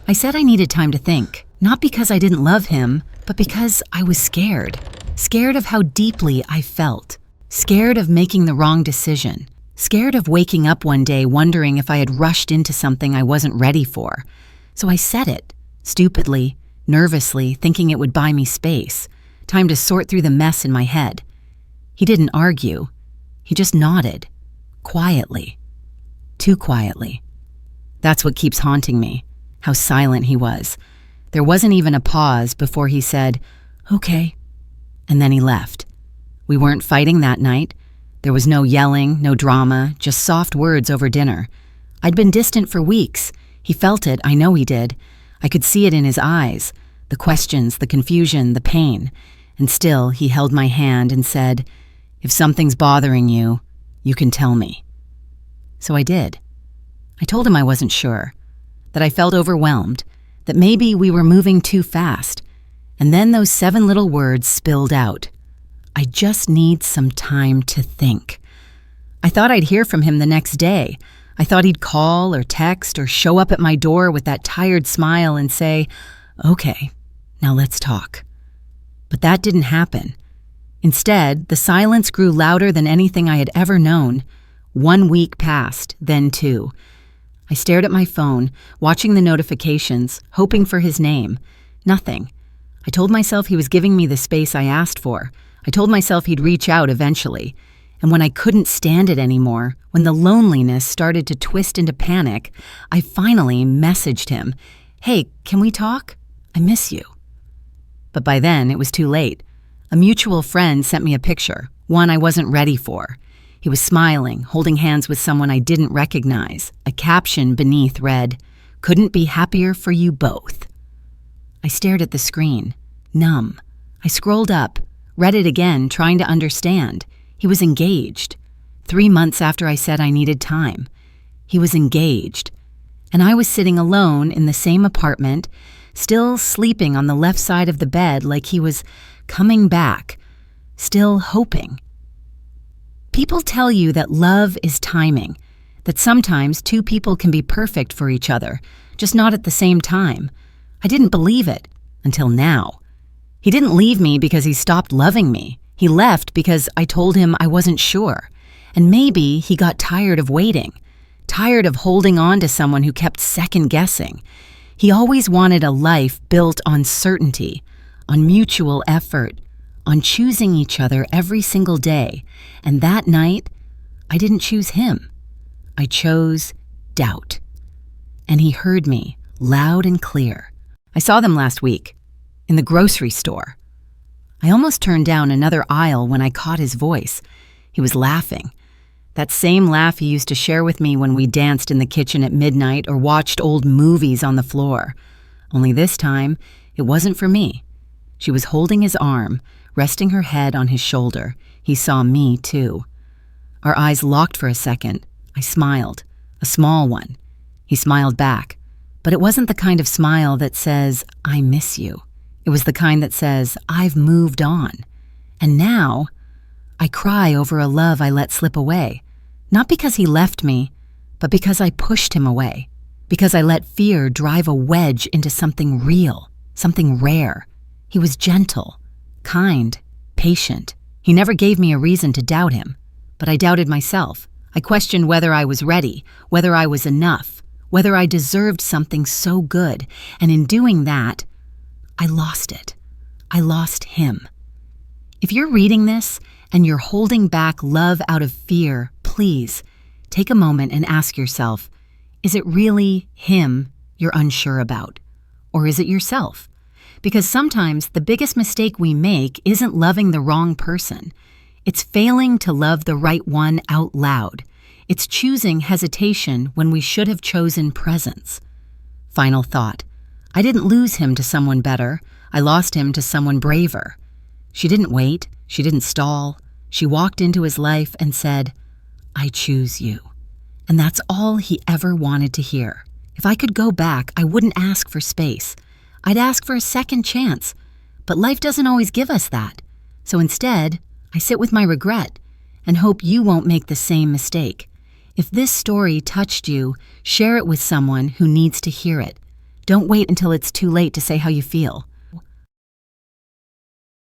I said I needed time to think, not because I didn't love him, but because I was scared. Scared of how deeply I felt. Scared of making the wrong decision. Scared of waking up one day wondering if I had rushed into something I wasn't ready for. So I said it, stupidly, nervously, thinking it would buy me space, time to sort through the mess in my head. He didn't argue. He just nodded, quietly, too quietly. That's what keeps haunting me, how silent he was. There wasn't even a pause before he said, "Okay," and then he left. We weren't fighting that night. There was no yelling, no drama, just soft words over dinner. I'd been distant for weeks. He felt it, I know he did. I could see it in his eyes, the questions, the confusion, the pain. And still, he held my hand and said, "If something's bothering you, you can tell me." So I did. I told him I wasn't sure, that I felt overwhelmed, that maybe we were moving too fast. And then those 7 little words spilled out. I just need some time to think. I thought I'd hear from him the next day. I thought he'd call or text or show up at my door with that tired smile and say, "Okay, now let's talk." But that didn't happen. Instead, the silence grew louder than anything I had ever known. 1 week passed, then 2. I stared at my phone, watching the notifications, hoping for his name. Nothing. I told myself he was giving me the space I asked for. I told myself he'd reach out eventually. And when I couldn't stand it anymore, when the loneliness started to twist into panic, I finally messaged him, "Hey, can we talk? I miss you." But by then, it was too late. A mutual friend sent me a picture, one I wasn't ready for. He was smiling, holding hands with someone I didn't recognize. A caption beneath read, "Couldn't be happier for you both." I stared at the screen, numb. I scrolled up, read it again, trying to understand. He was engaged. 3 months after I said I needed time. He was engaged. And I was sitting alone in the same apartment, still sleeping on the left side of the bed like he was coming back, still hoping. People tell you that love is timing, that sometimes 2 people can be perfect for each other, just not at the same time. I didn't believe it, until now. He didn't leave me because he stopped loving me. He left because I told him I wasn't sure. And maybe he got tired of waiting, tired of holding on to someone who kept second-guessing. He always wanted a life built on certainty, on mutual effort, on choosing each other every single day. And that night, I didn't choose him. I chose doubt. And he heard me, loud and clear. I saw them last week, in the grocery store. I almost turned down another aisle when I caught his voice. He was laughing. That same laugh he used to share with me when we danced in the kitchen at midnight or watched old movies on the floor. Only this time, it wasn't for me. She was holding his arm, resting her head on his shoulder. He saw me, too. Our eyes locked for a second. I smiled, a small one. He smiled back, but it wasn't the kind of smile that says, "I miss you." It was the kind that says, "I've moved on." And now, I cry over a love I let slip away. Not because he left me, but because I pushed him away. Because I let fear drive a wedge into something real, something rare. He was gentle, kind, patient. He never gave me a reason to doubt him. But I doubted myself. I questioned whether I was ready, whether I was enough, whether I deserved something so good. And in doing that, I lost it. I lost him. If you're reading this and you're holding back love out of fear, please take a moment and ask yourself, is it really him you're unsure about? Or is it yourself? Because sometimes the biggest mistake we make isn't loving the wrong person. It's failing to love the right one out loud. It's choosing hesitation when we should have chosen presence. Final thought. I didn't lose him to someone better. I lost him to someone braver. She didn't wait. She didn't stall. She walked into his life and said, "I choose you." And that's all he ever wanted to hear. If I could go back, I wouldn't ask for space. I'd ask for a second chance. But life doesn't always give us that. So instead, I sit with my regret and hope you won't make the same mistake. If this story touched you, share it with someone who needs to hear it. Don't wait until it's too late to say how you feel.